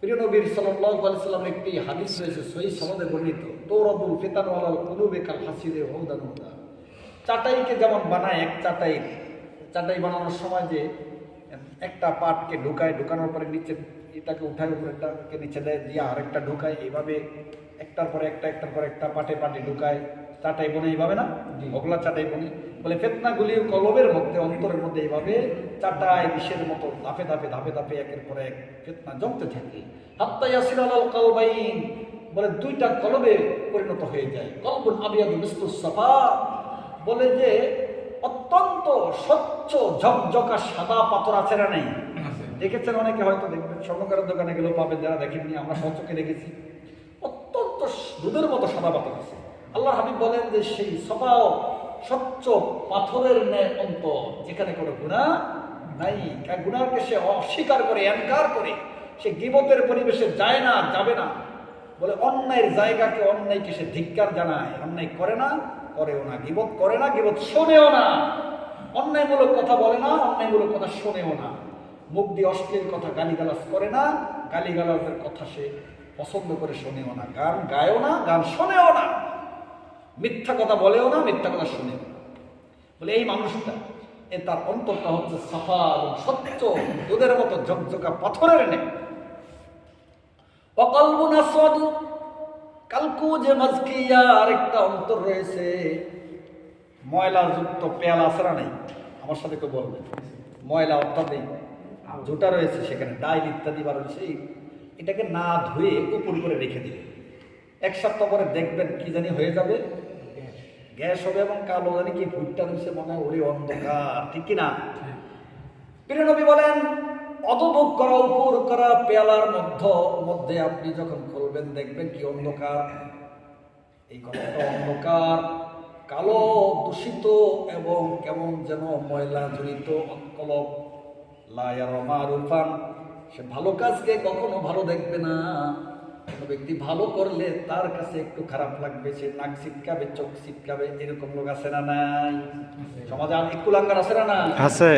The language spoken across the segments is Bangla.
প্রিয় নবীর সাল্লাল্লাহু আলাইহি ওয়াসাল্লাম একটি হাদিস রয়েছে সহিহ সনদে বর্ণিত, তুরাদুল ফিতানু আলাল কুলুবি কাল হাসিরে হুদান হুদা। চাটাইকে যেমন বানায়, এক চাটাই বানানোর সময় যে একটা পাটকে ঢুকানোর পরে নিচে এটাকে উঠায়, উপরেটাকে নিচে দেয়, দিয়ে আরেকটা ঢুকায়, এইভাবে একটার পরে একটা পাটে ঢুকায়, চাটাই বনে এইভাবে না, ওগুলা চাটাই বনে বলে। ফিতনাগুলি কলবের মধ্যে, অন্তরের মধ্যে এইভাবে চাটাই বিষের মতো ধাপে ধাপে একের পর এক ফিতনা জমতে থাকে। হাত্তা ইয়াসির আলাল কলবাইন বলে দুইটা কলবে পরিণত হয়ে যায়। কলবুন আবিয়াদু মিসলুস সাফা বলে যে অত্যন্ত স্বচ্ছ ঝকঝকা সাদা পাথর আছে না নেই? দেখেছেন অনেকে, হয়তো দেখবেন, স্বর্ণকারের দোকানে গেলেও পাবেন, যারা দেখেননি আমরা সচক্ষে দেখেছি। অত্যন্ত দুধের মতো সাদা পাথর আছে। আল্লাহ হাবিব বলেন যে সেই সফাও স্বচ্ছ পাথরের ন্যায় অন্তর, যেখানে কোনো গুনাহ নাই। গুনাহকে সে অস্বীকার করে, এনকার করে, সে গীবতের পরিবেশে যায় না, যাবে না। বলে অন্যায়ের জায়গাকে, অন্যায়কে সে ধিক্কার জানায়, অন্যায় করে না, করেও না, গীবত করে না, গীবত শোনেও না, অন্যায়মূলক কথা বলে না, অন্যায়মূলক কথা শোনেও না, মুখ দিয়ে অশ্লীল কথা গালিগালাজ করে না, গালিগালাজের কথা সে পছন্দ করে শোনেও না, গান গায়ও না, গান শোনেও না, মিথ্যা কথা বলেও না, মিথ্যা কথা শুনেও না। বলে এই মানুষটা, তার অন্তরটা হচ্ছে সাফা এবং স্বচ্ছ দুধের মতো ঝকঝকা পাথরের ন্যায়। অকলবুন আসওয়াদ, কালকু যে মাজকিয়া, আরেকটা অন্তর রয়েছে ময়লাযুক্ত পেয়ালা আছে না নাই? আমার সাথে কেউ বলবে, ময়লা অত্যাধিক জুটা রয়েছে, সেখানে ডাইল ইত্যাদি বার রয়েছে, এটাকে না ধুয়ে উপর করে রেখে দিবে। এক সপ্তাহ পরে দেখবেন কি জানি হয়ে যাবে, গ্যাস হবে এবং কালো জানি কি ভুট্টা রয়েছে, মনে হয় ওরে অন্ধকার, ঠিক কিনা? প্রিয় নবী বলেন অধোমুখ করা, উপর করা পেয়ালার মধ্যে আপনি যখন খুলবেন দেখবেন কি অন্ধকার। এই কলবটা অন্ধকার, কালো, দূষিত এবং কেমন যেন ময়লা জড়িত কলব। লা ইয়ারা মারুফান, সে ভালো কাজকে কখনো ভালো দেখবে না। কোনো ব্যক্তি ভালো করলে তার কাছে একটু খারাপ লাগবে, সে নাক ছিটকাবে, চোখ ছিটকাবে, এরকম লোক আছে না নাই? সমাজে আর একটু লাঙ্গার আছে না? আছে।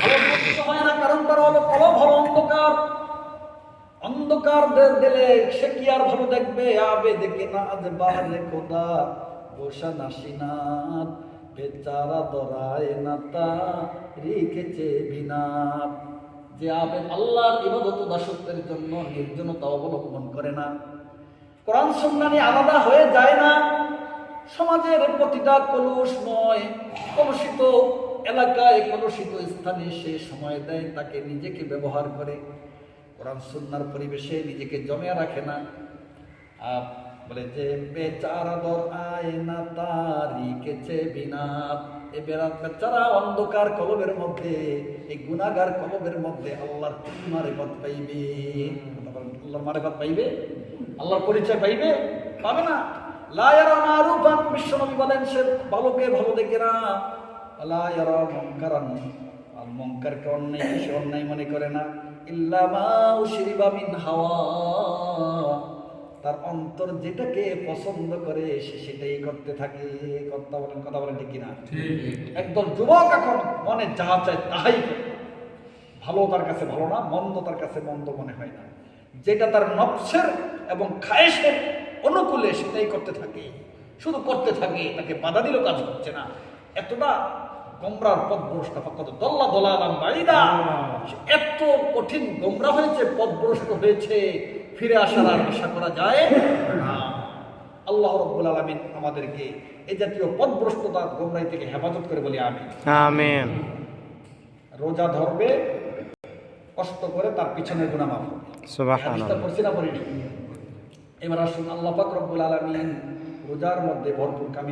ভালো করতে হয় না, কারণ তার হলো কলব হলো অন্ধকার। অন্ধকার দিলে সে কি আর ভালো দেখবে? আবে দেখে না আজ বারে খোদা বসা নাসিনাত, বেচারা দরায় না তা রেখেছে বিনাত। যে আবে আল্লাহর ইবাদত দাসত্বের জন্য নির্জনতা অবলম্বন করে না, কোরআন সুন্নাহ নিয়ে আলাদা হয়ে যায় না, সমাজের প্রতিটা কলুষিত এলাকায়, কলুষিত স্থানে সে সময় দেয়, তাকে নিজেকে ব্যবহার করে, কোরআন সুন্নাহর পরিবেশে নিজেকে জমে রাখে না। বলে যে বেচারা দর আয় না তারিকেছে বিনাত, এ বেচারা অন্ধকার কলবের মধ্যে, এই গুনাহগার কলবের মধ্যে আল্লাহর মারিফত পাইবে। আল্লাহর মারিফত পাইবে, আল্লাহর পরিচয় পাইবে? পাবে না। লা ইয়ারা মারুফান, বিশ্বনবী বলেন সে ভালোকে ভালো দেখে না। লা ইয়ারা মুনকারান, আর মুনকারকে অন্যায় সে অন্যায় মনে করে না। ইল্লা মা উশরিবা মিন হাওয়া, তার অন্তর যেটাকে পছন্দ করে সে সেটাই করতে থাকে। কথা বলেন ঠিক কিনা? একদল যুবক এখন মনে যাহা চায় তাহাই করে, ভালো তার কাছে ভালো না, মন্দ তার কাছে মন্দ মনে হয় না, যেটা তার নফসের এবং খায়েশের অনুকূলে সেটাই করতে থাকে, শুধু করতে থাকে, তাকে বাধা দিলেও কাজ হচ্ছে না। এতটা গোমরার পথভ্রষ্ট, কত দল্লা দলালাম বাড়িদা, এত কঠিন গোমরা হয়েছে, পথভ্রষ্ট হয়েছে, ফিরে আসার আর আশা করা যায় না। আল্লাহ রাব্বুল আলামিন আমাদেরকে এই জাতীয় পথভ্রষ্টতা, গোমরাহি থেকে হেফাজত করে বলি আমিন। আমিন। রোজা ধরবে, কষ্ট করে, তার পিছনের গুনাহ মাফ হবে। সুবহানাল্লাহ। পড়ছি না পড়িনি? এবার আসুন, আল্লাহ পাক রব্বুল আলামিন রোজার মধ্যে ভরপুর